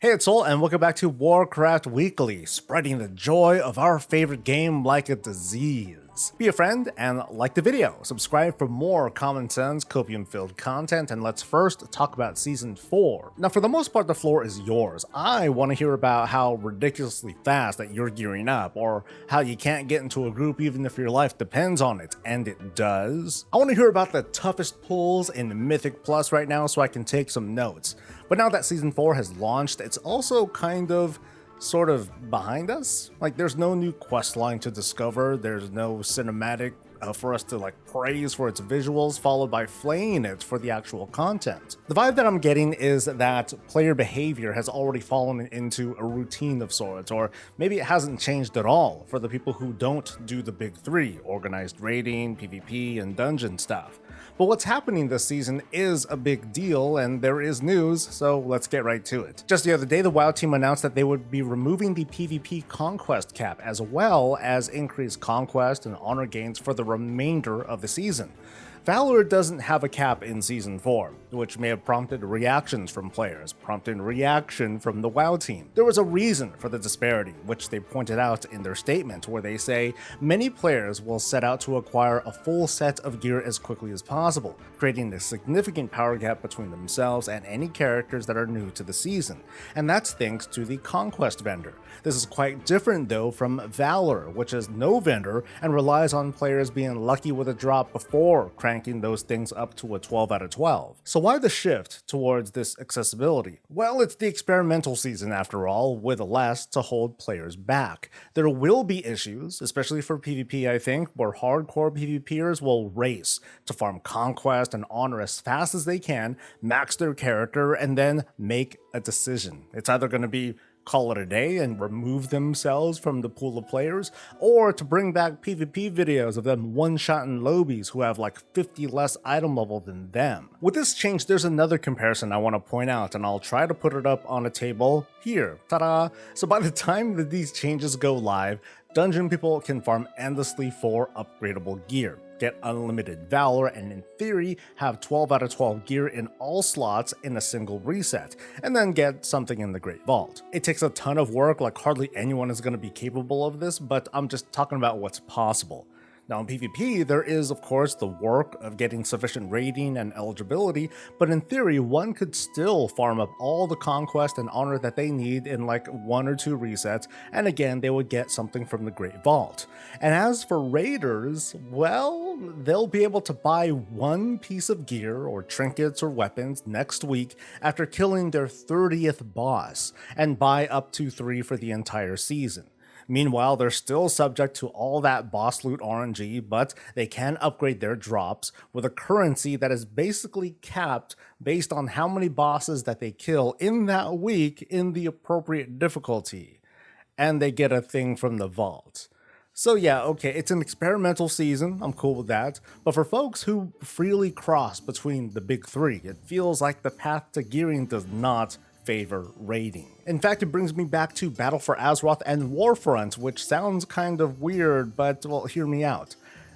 Hey, it's Soul, and welcome back to Warcraft Weekly, spreading the joy of our favorite game like a disease. Be a friend and like the video. Subscribe for more common sense, copium-filled content, and let's first talk about Season 4. Now, for the most part, the floor is yours. I want to hear about how ridiculously fast that you're gearing up, or how you can't get into a group even if your life depends on it, and it does. I want to hear about the toughest pulls in Mythic Plus right now so I can take some notes. But now that Season 4 has launched, it's also sort of behind us. Like, there's no new quest line to discover, there's no cinematic for us to praise for its visuals, followed by flaying it for the actual content. The vibe that I'm getting is that player behavior has already fallen into a routine of sorts, or maybe it hasn't changed at all for the people who don't do the big three: organized raiding, PvP, and dungeon stuff. But what's happening this season is a big deal, and there is news, so let's get right to it. Just the other day, the WoW team announced that they would be removing the PvP conquest cap, as well as increased conquest and honor gains for the remainder of the season. Valor doesn't have a cap in Season 4, which may have prompted reactions from players, prompting reaction from the WoW team. There was a reason for the disparity, which they pointed out in their statement, where they say many players will set out to acquire a full set of gear as quickly as possible, creating a significant power gap between themselves and any characters that are new to the season, and that's thanks to the Conquest vendor. This is quite different though from Valor, which is no vendor and relies on players being lucky with a drop before cranking those things up to a 12 out of 12. So why the shift towards this accessibility? Well, it's the experimental season after all, with less to hold players back. There will be issues, especially for PvP I think, where hardcore PvPers will race to farm conquest and honor as fast as they can, max their character, and then make a decision. It's either going to be call it a day and remove themselves from the pool of players, or to bring back PvP videos of them one-shotting lobies who have 50 less item level than them. With this change, there's another comparison I want to point out, and I'll try to put it up on a table here. Ta-da! So by the time that these changes go live, dungeon people can farm endlessly for upgradable gear, get unlimited Valor, and in theory have 12 out of 12 gear in all slots in a single reset, and then get something in the Great Vault. It takes a ton of work, hardly anyone is going to be capable of this, but I'm just talking about what's possible. Now in PvP, there is of course the work of getting sufficient rating and eligibility, but in theory one could still farm up all the conquest and honor that they need in 1 or 2 resets, and again they would get something from the Great Vault. And as for raiders, well, they'll be able to buy one piece of gear or trinkets or weapons next week after killing their 30th boss, and buy up to 3 for the entire season. Meanwhile, they're still subject to all that boss loot RNG, but they can upgrade their drops with a currency that is basically capped based on how many bosses that they kill in that week in the appropriate difficulty. And they get a thing from the vault. So yeah, okay, it's an experimental season, I'm cool with that, but for folks who freely cross between the big three, it feels like the path to gearing does not favor raiding. In fact, it brings me back to Battle for Azeroth and Warfront, which sounds kind of weird, but well, hear me out.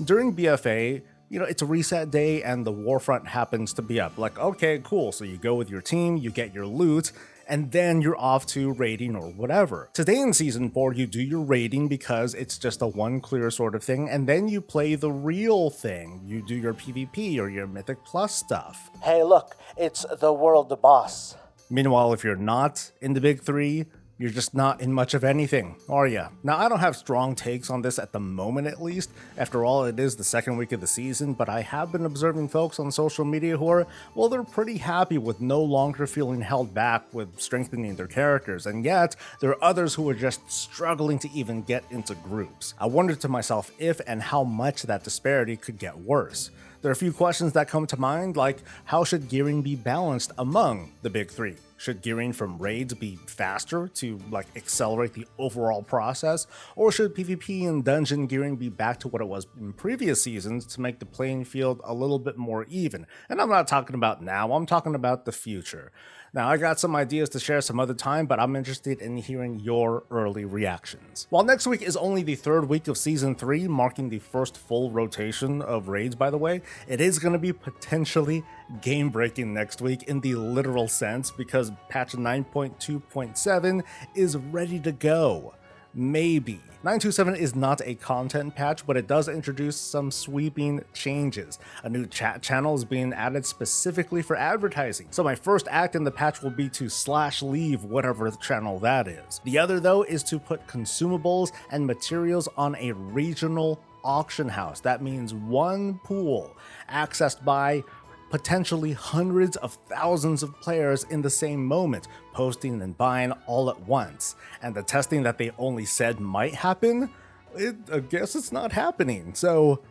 During BFA, it's a reset day and the Warfront happens to be up. Okay, cool, so you go with your team, you get your loot, and then you're off to raiding or whatever. Today in Season 4, you do your raiding because it's just a one clear sort of thing, and then you play the real thing. You do your PvP or your Mythic Plus stuff. Hey look, it's the world boss. Meanwhile, if you're not in the big three, you're just not in much of anything, are ya? Now, I don't have strong takes on this at the moment at least. After all, it is the second week of the season, but I have been observing folks on social media who are, well, they're pretty happy with no longer feeling held back with strengthening their characters, and yet there are others who are just struggling to even get into groups. I wondered to myself if and how much that disparity could get worse. There are a few questions that come to mind, like how should gearing be balanced among the big three? Should gearing from raids be faster to accelerate the overall process? Or should PvP and dungeon gearing be back to what it was in previous seasons to make the playing field a little bit more even? And I'm not talking about now, I'm talking about the future. Now, I got some ideas to share some other time, but I'm interested in hearing your early reactions. While next week is only the third week of Season 3, marking the first full rotation of raids, by the way, it is going to be potentially game-breaking next week in the literal sense, because patch 9.2.7 is ready to go. Maybe. 9.2.7 is not a content patch, but it does introduce some sweeping changes. A new chat channel is being added specifically for advertising, so my first act in the patch will be to /leave whatever channel that is. The other, though, is to put consumables and materials on a regional auction house. That means one pool accessed by potentially hundreds of thousands of players in the same moment, posting and buying all at once. And the testing that they only said might happen, I guess it's not happening. So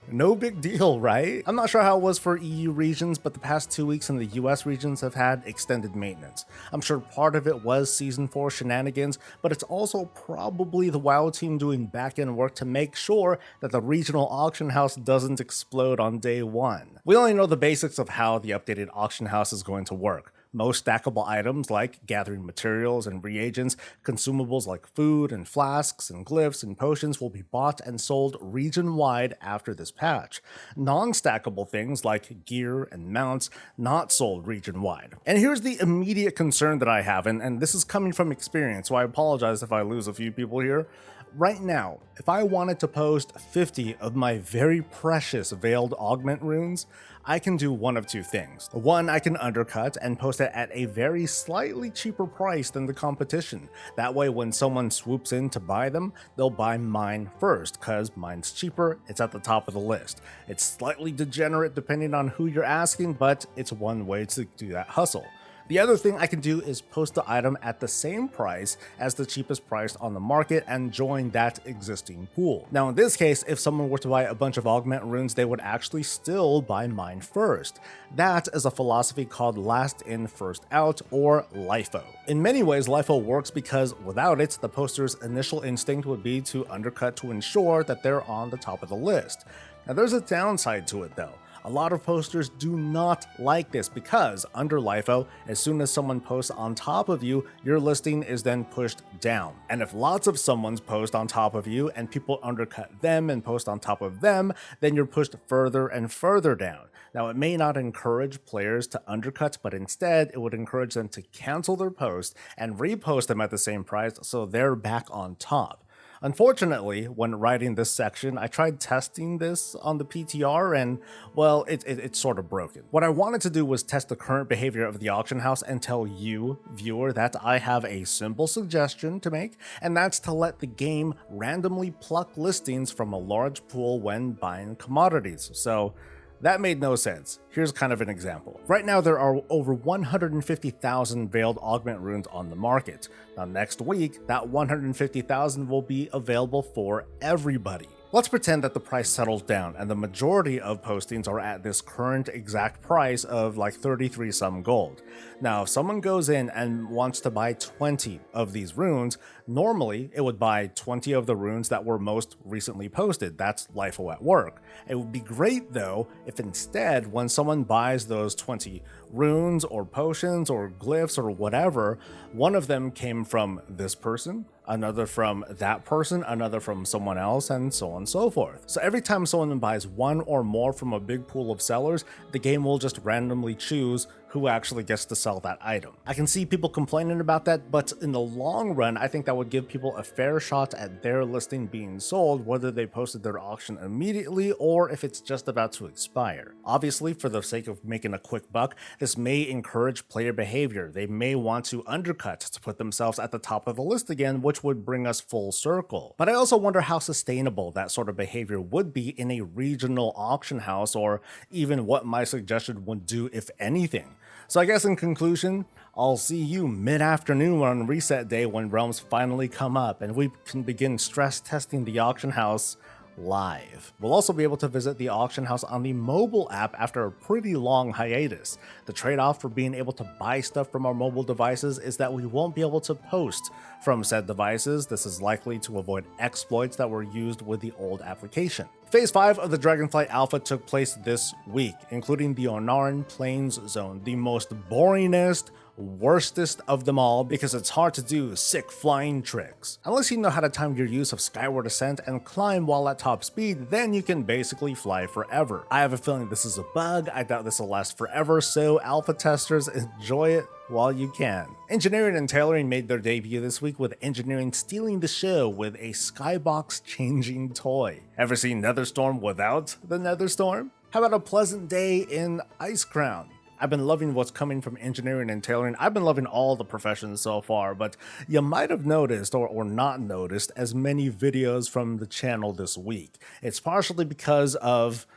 no big deal, right? I'm not sure how it was for EU regions, but the past 2 weeks in the US regions have had extended maintenance. I'm sure part of it was Season 4 shenanigans, but it's also probably the WoW team doing back-end work to make sure that the regional auction house doesn't explode on day one. We only know the basics of how the updated auction house is going to work. Most stackable items like gathering materials and reagents, consumables like food and flasks and glyphs and potions will be bought and sold region-wide after this patch. Non-stackable things like gear and mounts not sold region-wide. And here's the immediate concern that I have, and this is coming from experience, so I apologize if I lose a few people here. Right now, if I wanted to post 50 of my very precious Veiled Augment runes, I can do one of two things. One, I can undercut and post it at a very slightly cheaper price than the competition. That way, when someone swoops in to buy them, they'll buy mine first, cause mine's cheaper, it's at the top of the list. It's slightly degenerate depending on who you're asking, but it's one way to do that hustle. The other thing I can do is post the item at the same price as the cheapest price on the market and join that existing pool. Now in this case, if someone were to buy a bunch of augment runes, they would actually still buy mine first. That is a philosophy called last in, first out, or LIFO. In many ways, LIFO works because without it, the poster's initial instinct would be to undercut to ensure that they're on the top of the list. Now there's a downside to it though. A lot of posters do not like this because under LIFO, as soon as someone posts on top of you, your listing is then pushed down. And if lots of someone's post on top of you and people undercut them and post on top of them, then you're pushed further and further down. Now, it may not encourage players to undercut, but instead it would encourage them to cancel their post and repost them at the same price so they're back on top. Unfortunately, when writing this section, I tried testing this on the PTR and, well, it's sort of broken. What I wanted to do was test the current behavior of the auction house and tell you, viewer, that I have a simple suggestion to make, and that's to let the game randomly pluck listings from a large pool when buying commodities. So that made no sense. Here's kind of an example. Right now there are over 150,000 Veiled Augment runes on the market. Now next week, that 150,000 will be available for everybody. Let's pretend that the price settles down and the majority of postings are at this current exact price of like 33 some gold. Now, if someone goes in and wants to buy 20 of these runes, normally it would buy 20 of the runes that were most recently posted. That's LIFO at work. It would be great though if instead when someone buys those 20 runes or potions or glyphs or whatever, one of them came from this person, another from that person, another from someone else, and so on and so forth. So every time someone buys one or more from a big pool of sellers, the game will just randomly choose who actually gets to sell that item. I can see people complaining about that, but in the long run, I think that would give people a fair shot at their listing being sold, whether they posted their auction immediately or if it's just about to expire. Obviously, for the sake of making a quick buck, this may encourage player behavior. They may want to undercut to put themselves at the top of the list again, which would bring us full circle. But I also wonder how sustainable that sort of behavior would be in a regional auction house, or even what my suggestion would do if anything. So I guess in conclusion, I'll see you mid-afternoon on reset day when realms finally come up and we can begin stress testing the auction house live. We'll also be able to visit the auction house on the mobile app after a pretty long hiatus. The trade-off for being able to buy stuff from our mobile devices is that we won't be able to post from said devices. This is likely to avoid exploits that were used with the old application. Phase 5 of the Dragonflight Alpha took place this week, including the Ohn'ahran Plains zone, the most boringest, worstest of them all because it's hard to do sick flying tricks. Unless you know how to time your use of skyward ascent and climb while at top speed, then you can basically fly forever. I have a feeling this is a bug, I doubt this will last forever, so alpha testers, enjoy it while you can. Engineering and tailoring made their debut this week, with engineering stealing the show with a skybox changing toy. Ever seen Netherstorm without the Netherstorm? How about a pleasant day in Icecrown? I've been loving what's coming from engineering and tailoring. I've been loving all the professions so far, but you might have noticed or not noticed as many videos from the channel this week. It's partially because of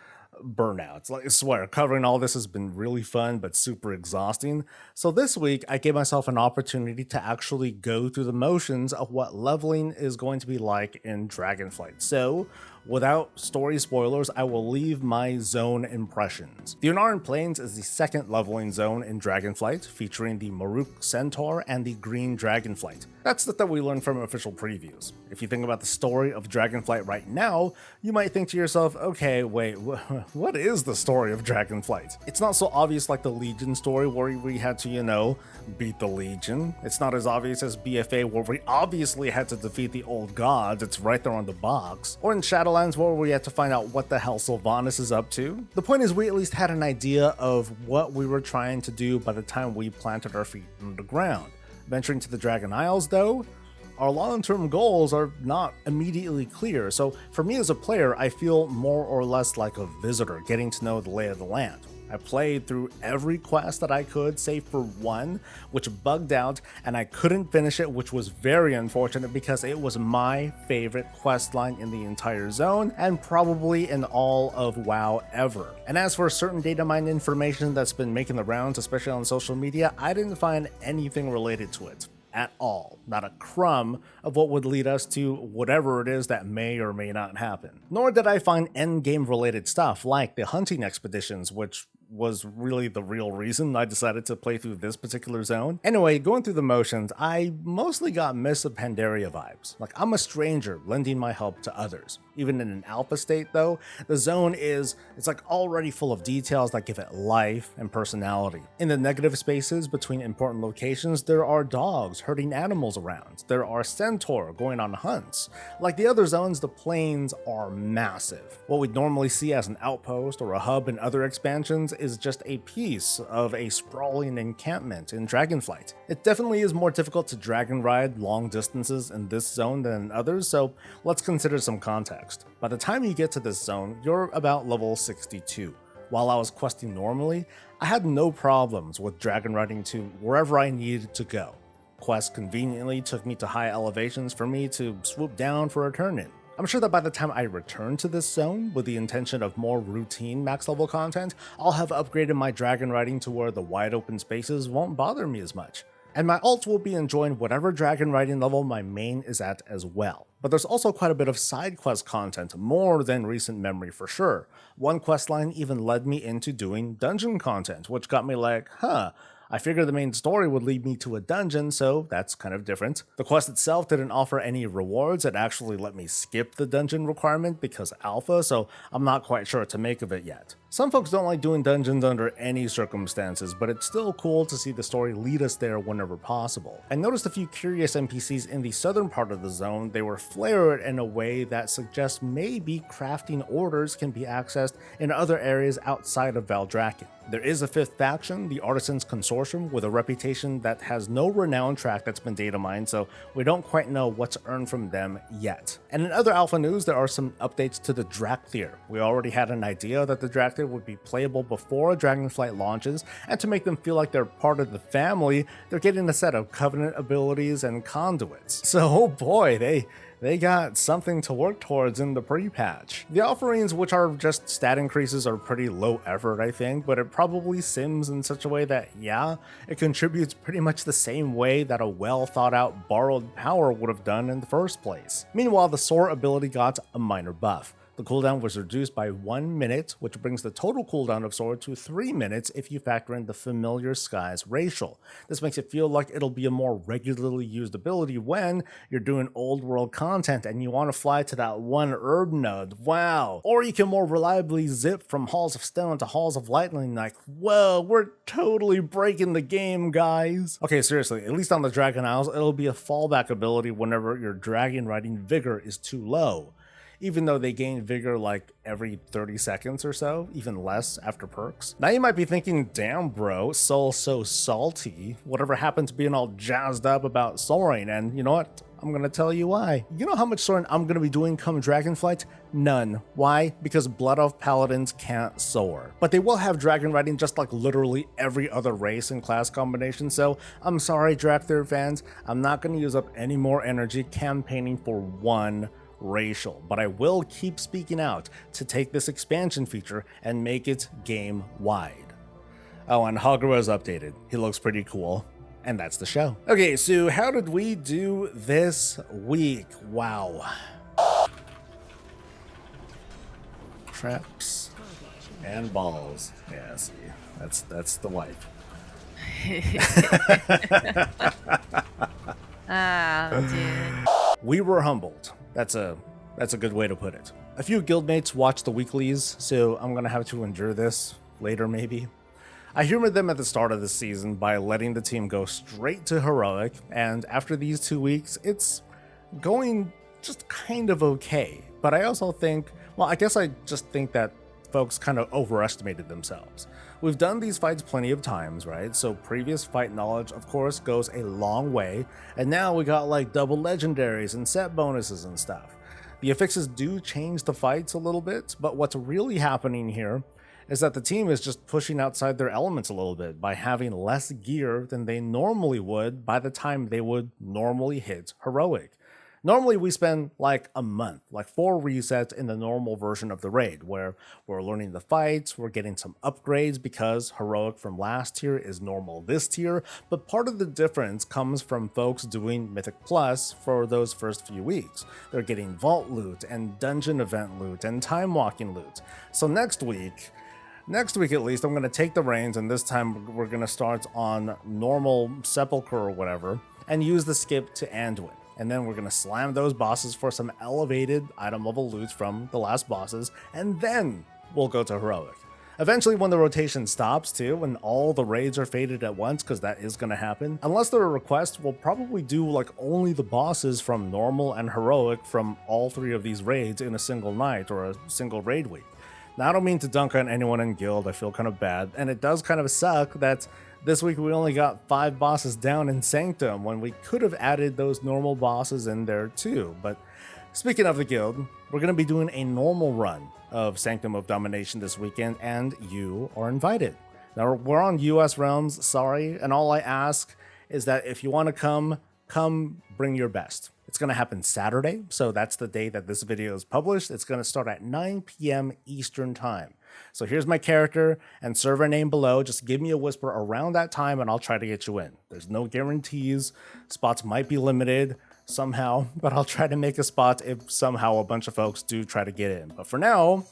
burnouts. Like, I swear, covering all this has been really fun but super exhausting. So this week I gave myself an opportunity to actually go through the motions of what leveling is going to be like in Dragonflight. So without story spoilers, I will leave my zone impressions. The Ohn'ahran Plains is the second leveling zone in Dragonflight, featuring the Maruk Centaur and the Green Dragonflight. That's stuff that we learned from official previews. If you think about the story of Dragonflight right now, you might think to yourself, okay, wait, what is the story of Dragonflight? It's not so obvious like the Legion story where we had to, beat the Legion. It's not as obvious as BFA where we obviously had to defeat the old gods. It's right there on the box. Or in Shadowlands where we had to find out what the hell Sylvanas is up to. The point is we at least had an idea of what we were trying to do by the time we planted our feet on the ground. Venturing to the Dragon Isles, though, our long-term goals are not immediately clear, so for me as a player, I feel more or less like a visitor getting to know the lay of the land. I played through every quest that I could, save for one, which bugged out, and I couldn't finish it, which was very unfortunate because it was my favorite quest line in the entire zone, and probably in all of WoW ever. And as for certain data mine information that's been making the rounds, especially on social media, I didn't find anything related to it. At all. Not a crumb of what would lead us to whatever it is that may or may not happen. Nor did I find endgame related stuff like the hunting expeditions, which was really the real reason I decided to play through this particular zone. Anyway, going through the motions, I mostly got Mists of Pandaria vibes. Like, I'm a stranger lending my help to others. Even in an alpha state though, the zone it's like already full of details that give it life and personality. In the negative spaces between important locations, there are dogs herding animals around. There are centaur going on hunts. Like the other zones, the plains are massive. What we'd normally see as an outpost or a hub in other expansions is just a piece of a sprawling encampment in Dragonflight. It definitely is more difficult to dragon ride long distances in this zone than in others, so let's consider some context. By the time you get to this zone, you're about level 62. While I was questing normally, I had no problems with dragon riding to wherever I needed to go. Quests conveniently took me to high elevations for me to swoop down for a turn-in. I'm sure that by the time I return to this zone with the intention of more routine max level content, I'll have upgraded my dragon riding to where the wide open spaces won't bother me as much. And my ult will be enjoying whatever dragon riding level my main is at as well. But there's also quite a bit of side quest content, more than recent memory for sure. One questline even led me into doing dungeon content, which got me like, I figured the main story would lead me to a dungeon, so that's kind of different. The quest itself didn't offer any rewards, it actually let me skip the dungeon requirement because alpha, so I'm not quite sure what to make of it yet. Some folks don't like doing dungeons under any circumstances, but it's still cool to see the story lead us there whenever possible. I noticed a few curious NPCs in the southern part of the zone. They were flared in a way that suggests maybe crafting orders can be accessed in other areas outside of Valdrakken. There is a fifth faction, the Artisans Consortium, with a reputation that has no renown track that's been data mined, so we don't quite know what's earned from them yet. And in other alpha news, there are some updates to the Dracthyr. We already had an idea that the Dracthyr would be playable before Dragonflight launches, and to make them feel like they're part of the family, they're getting a set of Covenant abilities and conduits. So, oh boy, they got something to work towards in the pre-patch. The offerings, which are just stat increases, are pretty low effort, I think, but it probably sims in such a way that, yeah, it contributes pretty much the same way that a well thought out borrowed power would have done in the first place. Meanwhile, the Soar ability got a minor buff. The cooldown was reduced by 1 minute, which brings the total cooldown of Sword to 3 minutes if you factor in the Familiar Skies racial. This makes it feel like it'll be a more regularly used ability when you're doing old world content and you want to fly to that one herb node. Wow. Or you can more reliably zip from Halls of Stone to Halls of Lightning. Like, whoa, we're totally breaking the game, guys. Okay, seriously, at least on the Dragon Isles, it'll be a fallback ability whenever your dragon riding vigor is too low. Even though they gain vigor like every 30 seconds or so, even less after perks. Now you might be thinking, damn bro, Soul so salty. Whatever happened to being all jazzed up about soaring? And you know what? I'm gonna tell you why. You know how much soaring I'm gonna be doing come Dragonflight? None. Why? Because Blood Elf Paladins can't soar. But they will have dragon riding just like literally every other race and class combination, so I'm sorry Dracthyr fans, I'm not gonna use up any more energy campaigning for one racial, but I will keep speaking out to take this expansion feature and make it game-wide. Oh, and Hogura's updated. He looks pretty cool. And that's the show. Okay, so how did we do this week? Wow. Traps and balls. Yeah, see, that's the wife. Dude. We were humbled. That's a good way to put it. A few guildmates watch the weeklies, so I'm gonna have to endure this later maybe. I humored them at the start of the season by letting the team go straight to heroic, and after these 2 weeks, it's going just kind of okay. But I also think, well, I guess I just think that folks kind of overestimated themselves. We've done these fights plenty of times, right? So previous fight knowledge, of course, goes a long way, and now we got like double legendaries and set bonuses and stuff. The affixes do change the fights a little bit, but what's really happening here is that the team is just pushing outside their elements a little bit by having less gear than they normally would by the time they would normally hit heroic. Normally we spend like a month, like 4 resets in the normal version of the raid, where we're learning the fights, we're getting some upgrades because heroic from last tier is normal this tier, but part of the difference comes from folks doing Mythic Plus for those first few weeks. They're getting vault loot and dungeon event loot and time walking loot. So next week at least, I'm going to take the reins, and this time we're going to start on normal Sepulchre or whatever, and use the skip to Anduin. And then we're going to slam those bosses for some elevated item level loot from the last bosses, and then we'll go to heroic. Eventually, when the rotation stops too, when all the raids are faded at once, because that is going to happen, unless there are requests, we'll probably do like only the bosses from normal and heroic from all 3 of these raids in a single night or a single raid week. Now, I don't mean to dunk on anyone in guild, I feel kind of bad, and it does kind of suck that this week we only got 5 bosses down in Sanctum when we could have added those normal bosses in there too. But speaking of the guild, we're going to be doing a normal run of Sanctum of Domination this weekend, and you are invited. Now, we're on US realms, sorry, and all I ask is that if you want to come bring your best. It's going to happen Saturday, so that's the day that this video is published. It's going to start at 9 p.m. Eastern time. So here's my character and server name below. Just give me a whisper around that time and I'll try to get you in. There's no guarantees. Spots might be limited somehow, but I'll try to make a spot if somehow a bunch of folks do try to get in. But for now,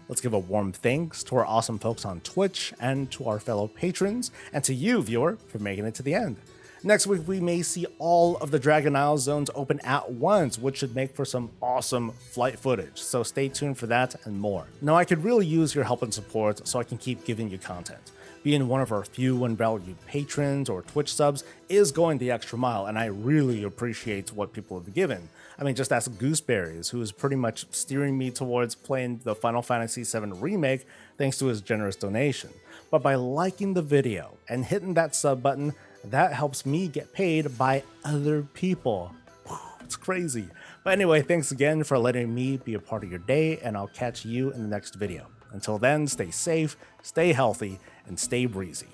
let's give a warm thanks to our awesome folks on Twitch and to our fellow patrons and to you, viewer, for making it to the end. Next week, we may see all of the Dragon Isle zones open at once, which should make for some awesome flight footage, so stay tuned for that and more. Now, I could really use your help and support so I can keep giving you content. Being one of our few and valued patrons or Twitch subs is going the extra mile, and I really appreciate what people have given. I mean, just ask Gooseberries, who is pretty much steering me towards playing the Final Fantasy VII Remake thanks to his generous donation. But by liking the video and hitting that sub button, that helps me get paid by other people. It's crazy. But anyway, thanks again for letting me be a part of your day, and I'll catch you in the next video. Until then, stay safe, stay healthy, and stay breezy.